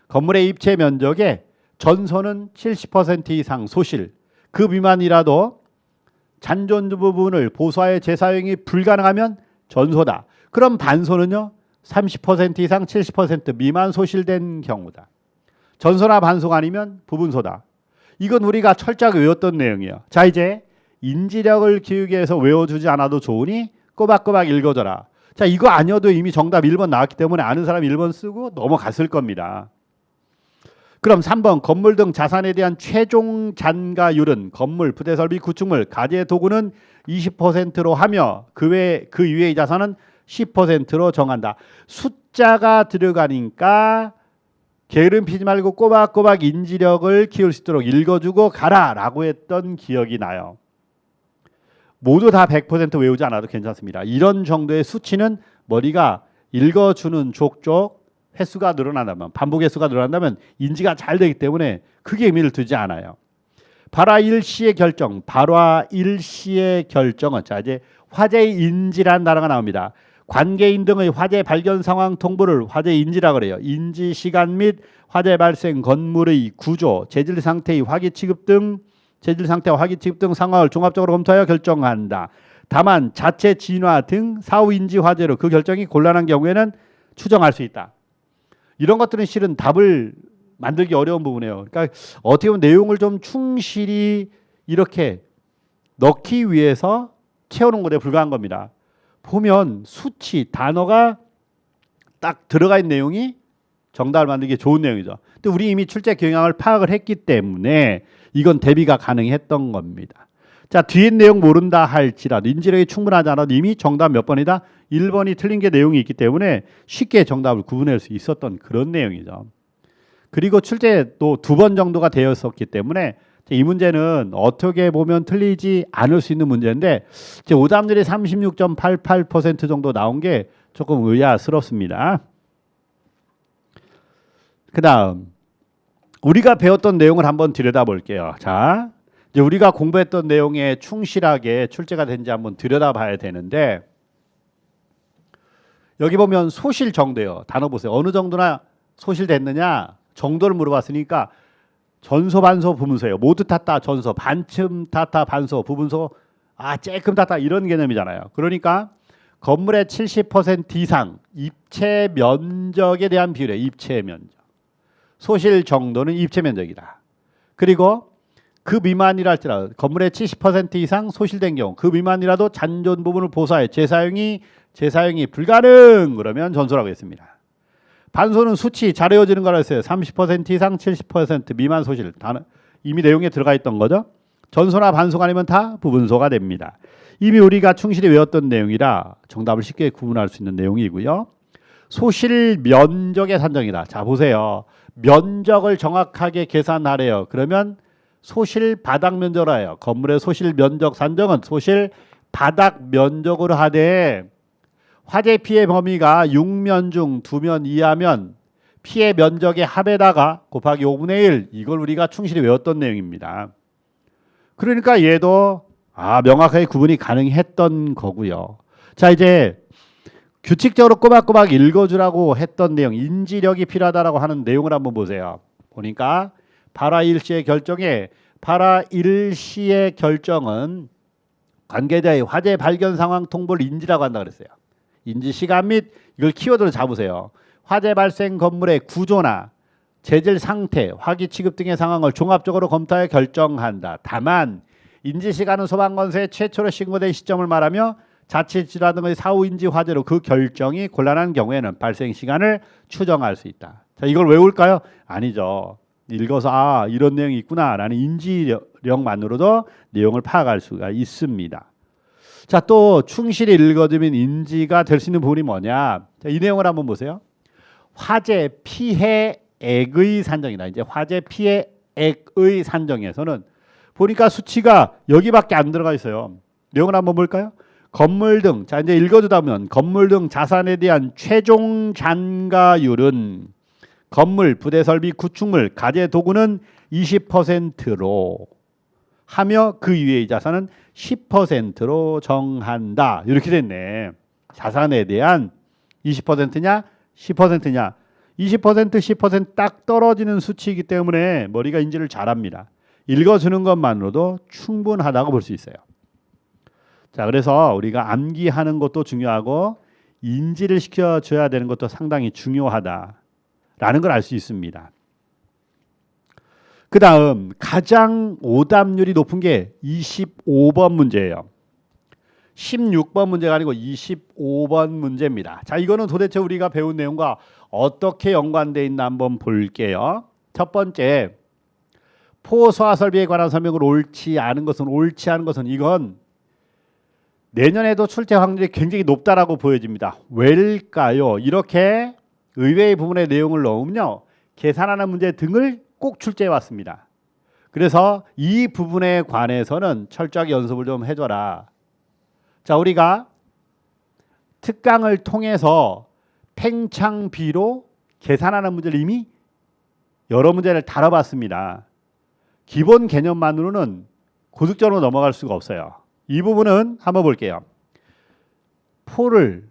건물의 입체 면적에 전소는 70% 이상 소실, 그 미만이라도 잔존 부분을 보수하여 재사용이 불가능하면 전소다. 그럼 반소는요 30% 이상 70% 미만 소실된 경우다. 전소나 반소가 아니면 부분소다. 이건 우리가 철저하게 외웠던 내용이에요. 자, 이제 인지력을 기울이기 위해서 외워주지 않아도 좋으니 꼬박꼬박 읽어줘라. 자, 이거 아니어도 이미 정답 1번 나왔기 때문에 아는 사람 1번 쓰고 넘어갔을 겁니다. 그럼 3번 건물 등 자산에 대한 최종 잔가율은 건물, 부대설비, 구축물, 가재 도구는 20%로 하며 그 이외의 자산은 10%로 정한다. 숫자가 들어가니까 게으름 피지 말고 꼬박꼬박 인지력을 키울 수 있도록 읽어주고 가라라고 했던 기억이 나요. 모두 다 100% 외우지 않아도 괜찮습니다. 이런 정도의 수치는 머리가 읽어주는 족족 횟수가 늘어난다면, 반복 횟수가 늘어난다면 인지가 잘 되기 때문에 크게 의미를 두지 않아요. 발화 일시의 결정, 발화 일시의 결정은 자 이제 화재의 인지라는 단어가 나옵니다. 관계인 등의 화재 발견 상황 통보를 화재 인지라고 그래요. 인지 시간 및 화재 발생 건물의 구조, 재질 상태의 화기 취급 등 재질 상태와 화기 취급 등 상황을 종합적으로 검토하여 결정한다. 다만 자체 진화 등 사후 인지 화재로 그 결정이 곤란한 경우에는 추정할 수 있다. 이런 것들은 실은 답을 만들기 어려운 부분이에요. 그러니까 어떻게 보면 내용을 좀 충실히 이렇게 넣기 위해서 채우는 것에 불과한 겁니다. 보면 수치, 단어가 딱 들어가 있는 내용이 정답을 만들기 좋은 내용이죠. 근데 우리 이미 출제 경향을 파악을 했기 때문에 이건 대비가 가능했던 겁니다. 자, 뒤에 내용 모른다 할지라도 인지력이 충분하지 않아도 이미 정답 몇 번이다? 1번이 틀린 게 내용이 있기 때문에 쉽게 정답을 구분할 수 있었던 그런 내용이죠. 그리고 출제 또 2번 정도가 되었었기 때문에 이 문제는 어떻게 보면 틀리지 않을 수 있는 문제인데 오답률이 36.88% 정도 나온 게 조금 의아스럽습니다. 그 다음 우리가 배웠던 내용을 한번 들여다볼게요. 자, 이제 우리가 공부했던 내용에 충실하게 출제가 된지 한번 들여다봐야 되는데 여기 보면 소실 정도예요. 단어 보세요. 어느 정도나 소실됐느냐 정도를 물어봤으니까 전소, 반소, 부분소예요. 모두 탔다, 전소, 반쯤 탔다, 반소, 부분소, 조금 탔다 이런 개념이잖아요. 그러니까 건물의 70% 이상 입체 면적에 대한 비율이에요. 입체 면적. 소실 정도는 입체 면적이다. 그리고 그 미만이라 할지라도 건물의 70% 이상 소실된 경우 그 미만이라도 잔존 부분을 보수하여 재사용이 재사용이 불가능 그러면 전소라고 했습니다. 반소는 수치 잘 외워지는 거라 했어요. 30% 이상 70% 미만 소실 이미 내용에 들어가 있던 거죠. 전소나 반소가 아니면 다 부분소가 됩니다. 이미 우리가 충실히 외웠던 내용이라 정답을 쉽게 구분할 수 있는 내용이고요. 소실 면적의 산정이다. 자 보세요. 면적을 정확하게 계산하래요. 그러면 소실 바닥 면적으로 해요. 건물의 소실 면적 산정은 소실 바닥 면적으로 하되 화재 피해 범위가 6면 중 2면 이하면 피해 면적의 합에다가 곱하기 5분의 1 이걸 우리가 충실히 외웠던 내용입니다. 그러니까 얘도 명확하게 구분이 가능했던 거고요. 자 이제 규칙적으로 꼬박꼬박 읽어주라고 했던 내용 인지력이 필요하다라고 하는 내용을 한번 보세요. 보니까 발화 일시의 결정에 발화 일시의 결정은 관계자의 화재 발견 상황 통보를 인지라고 한다 그랬어요. 인지 시간 및 이걸 키워드로 잡으세요. 화재 발생 건물의 구조나 재질 상태, 화기 취급 등의 상황을 종합적으로 검토하여 결정한다. 다만 인지 시간은 소방건설에 최초로 신고된 시점을 말하며 자체 질환 등의 사후 인지 화재로 그 결정이 곤란한 경우에는 발생 시간을 추정할 수 있다. 자, 이걸 외울까요? 아니죠. 읽어서 이런 내용이 있구나라는 인지력만으로도 내용을 파악할 수가 있습니다. 자, 또 충실히 읽어두면 인지가 될 수 있는 부분이 뭐냐? 자, 이 내용을 한번 보세요. 화재 피해액의 산정이다. 이제 화재 피해액의 산정에서는 보니까 수치가 여기밖에 안 들어가 있어요. 내용을 한번 볼까요? 건물 등, 자 이제 읽어주다 보면 건물 등 자산에 대한 최종 잔가율은 건물, 부대 설비, 구축물, 가재 도구는 20%로 하며 그 이외의 자산은 10%로 정한다. 이렇게 됐네. 자산에 대한 20%냐 10%냐 20% 10%딱 떨어지는 수치이기 때문에 머리가 인지를 잘합니다. 읽어주는 것만으로도 충분하다고 볼 수 있어요. 자, 그래서 우리가 암기하는 것도 중요하고 인지를 시켜줘야 되는 것도 상당히 중요하다라는 걸 알 수 있습니다. 그 다음 가장 오답률이 높은 게 25번 문제예요. 16번 문제가 아니고 25번 문제입니다. 자, 이거는 도대체 우리가 배운 내용과 어떻게 연관되어 있나 한번 볼게요. 첫 번째, 포소화 설비에 관한 설명을 옳지 않은 것은 이건 내년에도 출제 확률이 굉장히 높다라고 보여집니다. 왜일까요? 이렇게 의외의 부분의 내용을 넣으면요, 계산하는 문제 등을 꼭 출제해 왔습니다. 그래서 이 부분에 관해서는 철저하게 연습을 좀 해줘라. 자, 우리가 특강을 통해서 팽창비로 계산하는 문제를 이미 여러 문제를 다뤄봤습니다. 기본 개념만으로는 고득점으로 넘어갈 수가 없어요. 이 부분은 한번 볼게요. 포가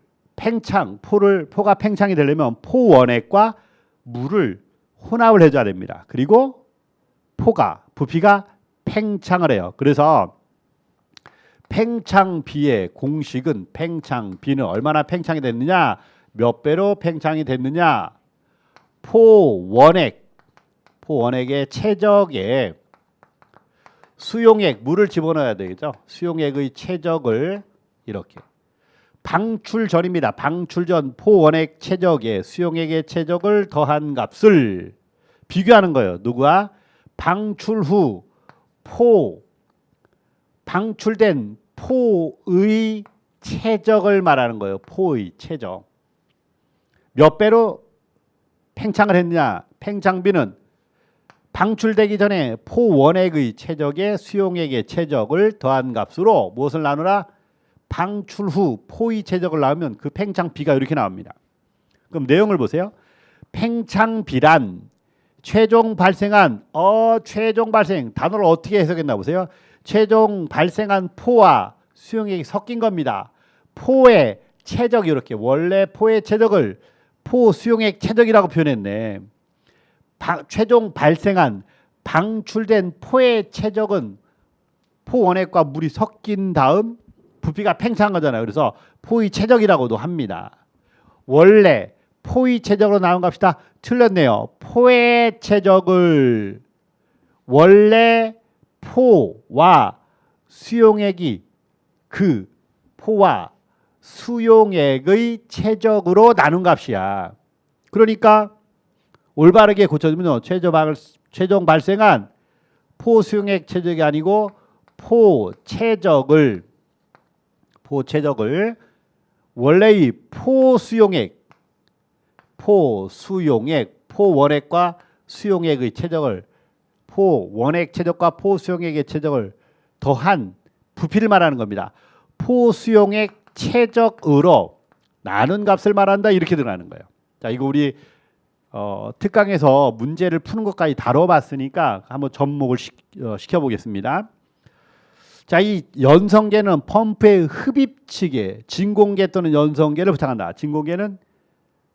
팽창이 되려면 포원액과 물을 혼합을 해줘야 됩니다. 그리고 부피가 팽창을 해요. 그래서 팽창비의 공식은 팽창비는 얼마나 팽창이 됐느냐, 몇 배로 팽창이 됐느냐, 포원액의 최적에 수용액, 물을 집어넣어야 되겠죠. 수용액의 최적을 이렇게 방출전입니다. 방출전 포원액 최적에 수용액의 최적을 더한 값을 비교하는 거예요. 누구와? 방출 후 방출된 포의 최적을 말하는 거예요. 포의 최적. 몇 배로 팽창을 했느냐? 팽창비는 방출되기 전에 포원액의 최적에 수용액의 최적을 더한 값으로 무엇을 나누라? 방출 후 포의 최적을 나오면 그 팽창비가 이렇게 나옵니다. 그럼 내용을 보세요. 팽창비란 최종 발생 단어를 어떻게 해석했나 보세요. 최종 발생한 포와 수용액이 섞인 겁니다. 포의 최적, 이렇게 원래 포의 최적을 포 수용액 최적이라고 표현했네. 최종 발생한 방출된 포의 최적은 포원액과 물이 섞인 다음 부피가 팽창한 거잖아요. 그래서 포의 최적이라고도 합니다. 원래 포의 최적으로 나온 값이다. 틀렸네요. 포의 최적을 원래 포와 수용액이 그 포와 수용액의 최적으로 나눈 값이야. 그러니까 올바르게 고쳐주면 최종 발생한 포수용액 최적이 아니고 포최적을 원래의 포수용액과 수용액의 최적을 포원액 최적과 포수용액의 최적을 더한 부피를 말하는 겁니다. 포수용액 최적으로 나눈 값을 말한다 이렇게 들어가는 거예요. 자, 이거 우리 특강에서 문제를 푸는 것까지 다뤄봤으니까 한번 접목을 시켜보겠습니다. 자, 이 연성계는 펌프의 흡입측에 진공계 또는 연성계를 부착한다. 진공계는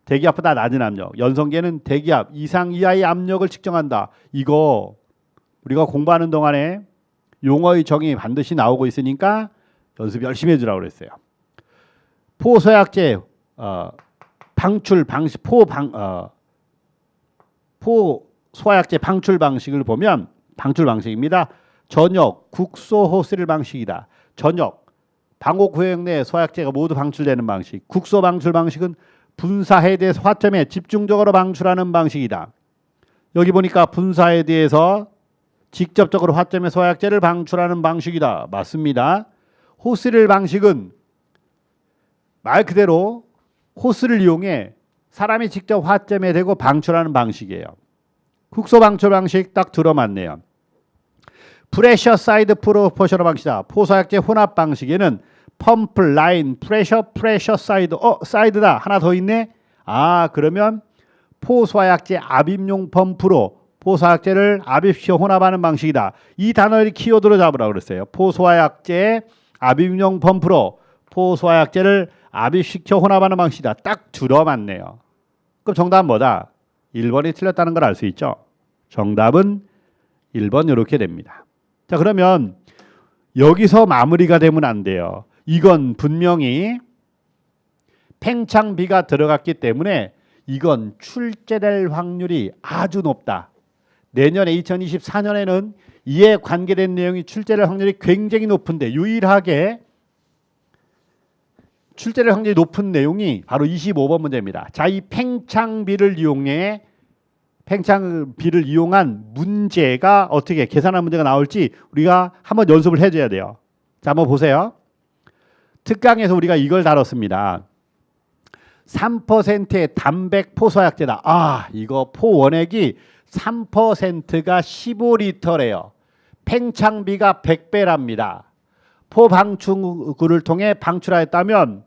대기압보다 낮은 압력, 연성계는 대기압 이상 이하의 압력을 측정한다. 이거 우리가 공부하는 동안에 용어의 정의 반드시 나오고 있으니까 연습 열심히 해주라고 그랬어요. 포소약제 방출 방식 포소약제 방출 방식을 보면 방출 방식입니다. 전역 국소 호스릴 방식이다. 전역 방호 구역 내 소약제가 모두 방출되는 방식. 국소 방출 방식은 분사헤드에서 화점에 집중적으로 방출하는 방식이다. 여기 보니까 분사헤드에서 직접적으로 화점에 소약제를 방출하는 방식이다. 맞습니다. 호스릴 방식은 말 그대로 호스를 이용해 사람이 직접 화점에 대고 방출하는 방식이에요. 국소 방출 방식 딱 들어맞네요. 프레셔 사이드 프로포셔널 방식이다. 포소약제 혼합 방식에는 펌프 라인 프레셔 사이드 사이드다. 하나 더 있네. 그러면 포소약제 압입용 펌프로 포소약제를 압입시켜 혼합하는 방식이다. 이 단어를 키워드로 잡으라고 그랬어요. 포소약제 압입용 펌프로 포소약제를 압입시켜 혼합하는 방식이다. 딱 들어맞네요. 그럼 정답은 뭐다? 1번이 틀렸다는 걸 알 수 있죠. 정답은 1번 이렇게 됩니다. 자, 그러면 여기서 마무리가 되면 안 돼요. 이건 분명히 팽창비가 들어갔기 때문에 이건 출제될 확률이 아주 높다. 내년에 2024년에는 이에 관계된 내용이 출제될 확률이 굉장히 높은데 유일하게 출제될 확률이 높은 내용이 바로 25번 문제입니다. 자, 이 팽창비를 이용한 문제가 어떻게 계산한 문제가 나올지 우리가 한번 연습을 해줘야 돼요. 자, 한번 보세요. 특강에서 우리가 이걸 다뤘습니다. 3%의 단백 포소약제다. 이거 포원액이 3%가 15리터래요. 팽창비가 100배랍니다. 포방출구를 통해 방출하였다면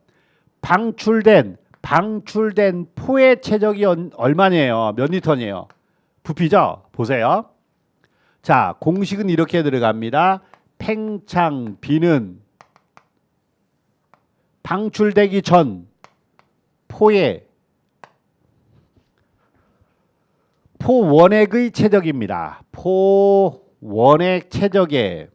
방출된 포의 체적이 얼마냐요? 몇 리터냐요? 부피죠? 보세요. 자, 공식은 이렇게 들어갑니다. 팽창비는 방출되기 전 포원액의 체적입니다. 포원액 체적에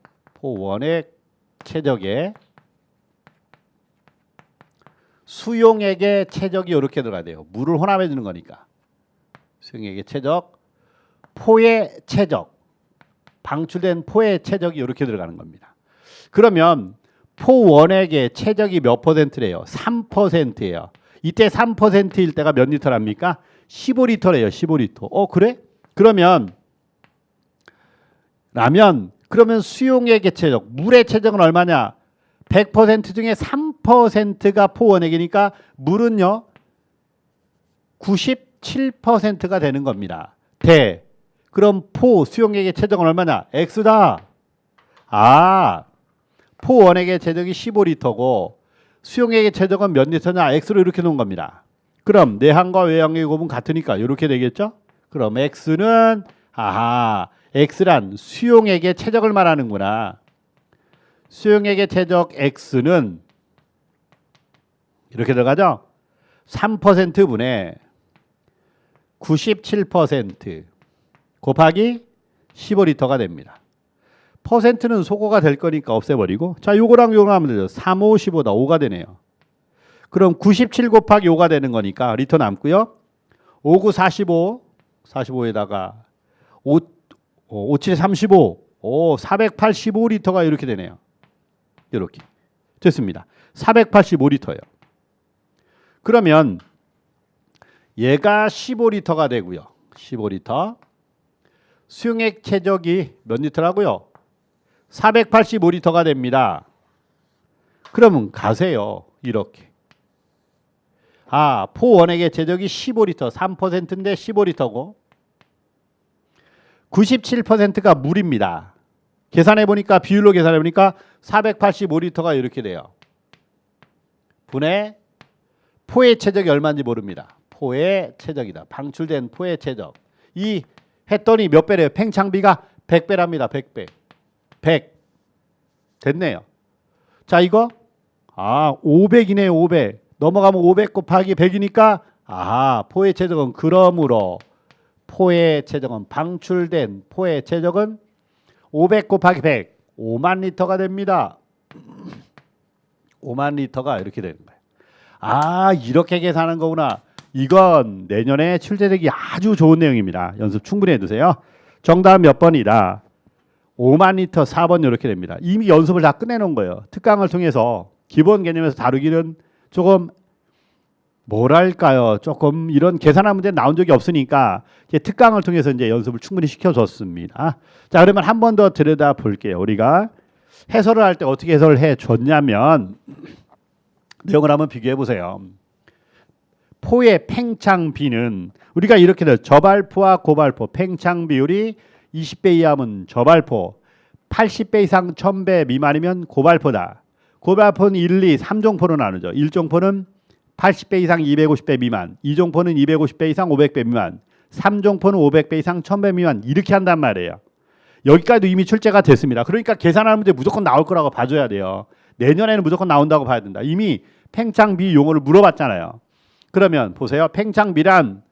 수용액의 체적이 이렇게 들어가야 돼요. 물을 혼합해 주는 거니까. 수용액의 체적, 포의 체적, 방출된 포의 체적이 이렇게 들어가는 겁니다. 그러면 포원액의 체적이 몇 퍼센트래요? 3%예요. 이때 3%일 때가 몇 리터랍니까? 15리터래요. 15리터. 그래? 그러면 수용액의 체적, 물의 체적은 얼마냐? 100% 중에 3%가 포원액이니까 물은요 97%가 되는 겁니다. 그럼 수용액의 체적은 얼마냐? X다. 포원액의 체적이 15리터고 수용액의 체적은 몇 리터냐? X로 이렇게 놓은 겁니다. 그럼 내항과 외항의 곱은 같으니까 이렇게 되겠죠? 그럼 X는 X란 수용액의 체적을 말하는구나. 수용액의 체적 X는 이렇게 들어가죠? 3%분의 97% 곱하기 15리터가 됩니다. 퍼센트는 소거가 될 거니까 없애버리고, 자, 요거랑 하면 되죠. 3, 5, 15다. 5가 되네요. 그럼 97 곱하기 5가 되는 거니까 리터 남고요. 5, 9, 45, 45에다가 5, 7, 35, 485리터가 이렇게 되네요. 이렇게. 됐습니다. 485리터예요. 그러면 얘가 15리터가 되고요. 15리터. 수용액 최적이 몇 리터라고요? 485리터가 됩니다. 그러면 가세요. 이렇게. 포원액의 최적이 15리터, 3%인데 15리터고 97%가 물입니다. 계산해 보니까 비율로 계산해 보니까 485리터가 이렇게 돼요. 분의 포의 최적이 얼마인지 모릅니다. 포의 최적이다. 방출된 포의 최적. 이 했더니 몇 배래요? 팽창비가 100배랍니다. 100배. 100. 됐네요. 자, 이거 500이네요. 500. 넘어가면 500 곱하기 100이니까 포의 최적은 그러므로 포의 최적은 방출된 포의 최적은 500 곱하기 100 5만 리터가 됩니다. 5만 리터가 이렇게 되는 거예요. 이렇게 계산하는 거구나. 이건 내년에 출제되기 아주 좋은 내용입니다. 연습 충분히 해두세요. 정답 몇 번이다. 5만 리터 4번 이렇게 됩니다. 이미 연습을 다 끝내놓은 거예요. 특강을 통해서 기본 개념에서 다루기는 조금 뭐랄까요? 조금 이런 계산한 문제 나온 적이 없으니까 이제 특강을 통해서 이제 연습을 충분히 시켜줬습니다. 자, 그러면 한 번 더 들여다 볼게요. 우리가 해설을 할 때 어떻게 해설을 해 줬냐면 내용을 한번 비교해 보세요. 포의 팽창비는 우리가 이렇게 돼요. 저발포와 고발포 팽창 비율이 20배 이하면 저발포, 80배 이상 1000배 미만이면 고발포다. 고발포는 1, 2, 3종포로 나누죠. 1종포는 80배 이상 250배 미만, 2종포는 250배 이상 500배 미만, 3종포는 500배 이상 1000배 미만 이렇게 한단 말이에요. 여기까지도 이미 출제가 됐습니다. 그러니까 계산하는 문제 무조건 나올 거라고 봐줘야 돼요. 내년에는 무조건 나온다고 봐야 된다. 이미 팽창비 용어를 물어봤잖아요. 그러면 보세요. 팽창비란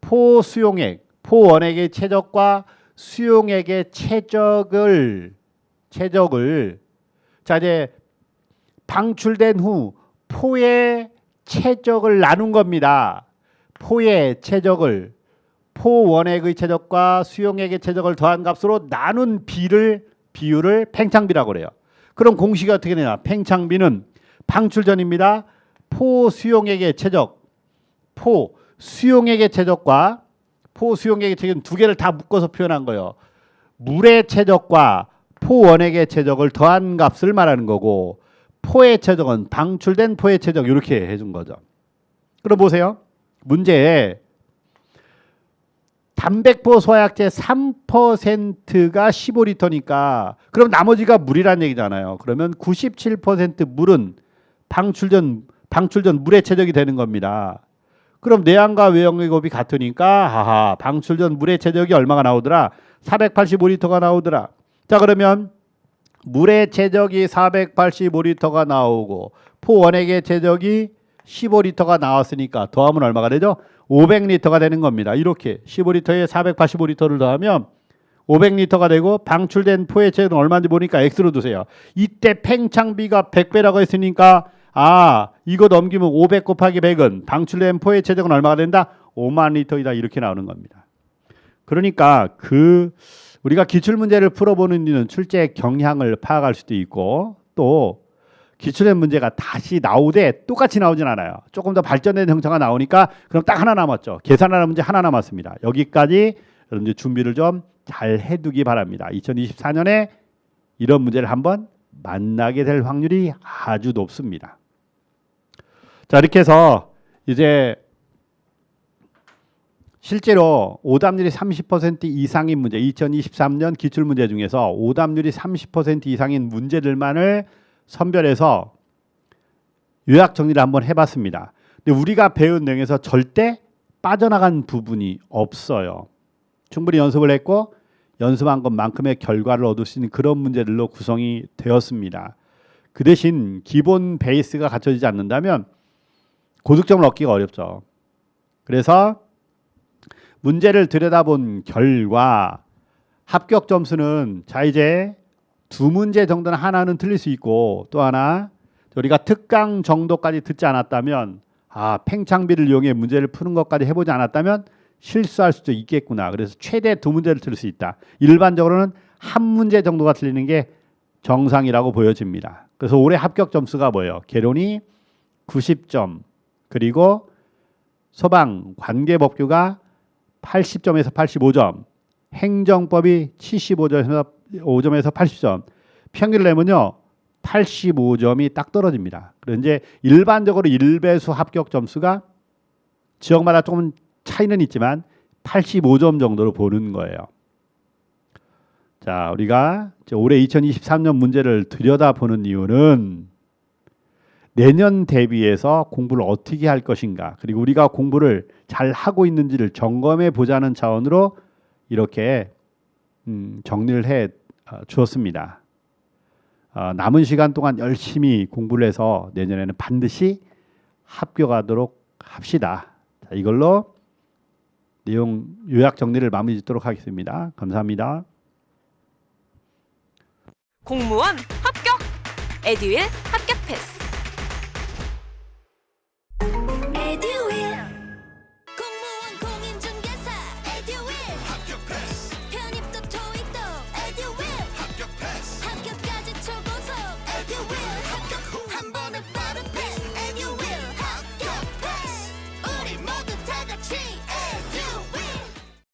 포수용액, 포원액의 최적과 수용액의 최적을 자 이제 방출된 후 포의 최적을 나눈 겁니다. 포의 최적을 포원액의 최적과 수용액의 최적을 더한 값으로 나눈 비율을 팽창비라고 그래요. 그럼 공식이 어떻게 되냐? 팽창비는 방출전입니다. 포수용액의 최적, 포수용액의 최적과 포수용액의 최적은 두 개를 다 묶어서 표현한 거예요. 물의 최적과 포원액의 최적을 더한 값을 말하는 거고 포의 최적은 방출된 포의 최적 이렇게 해준 거죠. 그럼 보세요. 문제에 단백포 소화약제 3%가 15리터니까 그럼 나머지가 물이란 얘기잖아요. 그러면 97% 물은 방출전 물의 최적이 되는 겁니다. 그럼 내양과 외양의 곱이 같으니까 방출전 물의 최적이 얼마가 나오더라? 485리터가 나오더라. 자, 그러면 물의 최적이 485리터가 나오고 포원액의 최적이 15리터가 나왔으니까 더하면 얼마가 되죠? 500리터가 되는 겁니다. 이렇게 15리터에 485리터를 더하면 500리터가 되고 방출된 포의 최적은 얼마인지 보니까 X로 두세요. 이때 팽창비가 100배라고 했으니까 이거 넘기면 500 곱하기 100은 방출된 포의 최적은 얼마가 된다? 5만 리터이다. 이렇게 나오는 겁니다. 그러니까 우리가 기출문제를 풀어보는 이유는 출제 경향을 파악할 수도 있고 또 기출의 문제가 다시 나오되 똑같이 나오진 않아요. 조금 더 발전된 형태가 나오니까 그럼 딱 하나 남았죠. 계산하는 문제 하나 남았습니다. 여기까지 여러분들 준비를 좀 잘 해두기 바랍니다. 2024년에 이런 문제를 한번 만나게 될 확률이 아주 높습니다. 자, 이렇게 해서 이제 실제로 오답률이 30% 이상인 문제, 2023년 기출문제 중에서 오답률이 30% 이상인 문제들만을 선별해서 요약 정리를 한번 해봤습니다. 근데 우리가 배운 내용에서 절대 빠져나간 부분이 없어요. 충분히 연습을 했고 연습한 것만큼의 결과를 얻을 수 있는 그런 문제들로 구성이 되었습니다. 그 대신 기본 베이스가 갖춰지지 않는다면 고득점을 얻기가 어렵죠. 그래서 문제를 들여다본 결과 합격 점수는 자 이제 두 문제 정도는 하나는 틀릴 수 있고 또 하나 우리가 특강 정도까지 듣지 않았다면 팽창비를 이용해 문제를 푸는 것까지 해보지 않았다면 실수할 수도 있겠구나. 그래서 최대 두 문제를 틀릴 수 있다. 일반적으로는 한 문제 정도가 틀리는 게 정상이라고 보여집니다. 그래서 올해 합격 점수가 뭐예요? 개론이 90점, 그리고 소방 관계법규가 80점에서 85점, 행정법이 75점에서 80점, 평균을 내면요 85점이 딱 떨어집니다. 그런데 이제 일반적으로 일배수 합격 점수가 지역마다 조금 차이는 있지만 85점 정도로 보는 거예요. 자, 우리가 올해 2023년 문제를 들여다보는 이유는 내년 대비해서 공부를 어떻게 할 것인가, 그리고 우리가 공부를 잘 하고 있는지를 점검해 보자는 차원으로 이렇게 정리를 해 주었습니다. 남은 시간 동안 열심히 공부를 해서 내년에는 반드시 합격하도록 합시다. 자, 이걸로 내용 요약 정리를 마무리 짓도록 하겠습니다. 감사합니다. 공무원 합격! 에듀윌 합격 패스! 에듀윌 공무원 공인중개사 에듀윌 합격 패스 편입도 토익도 에듀윌 합격 패스 합격까지 초고속 에듀윌 합격 후 한 번에 빠른 패스 에듀윌 합격 패스 우리 모두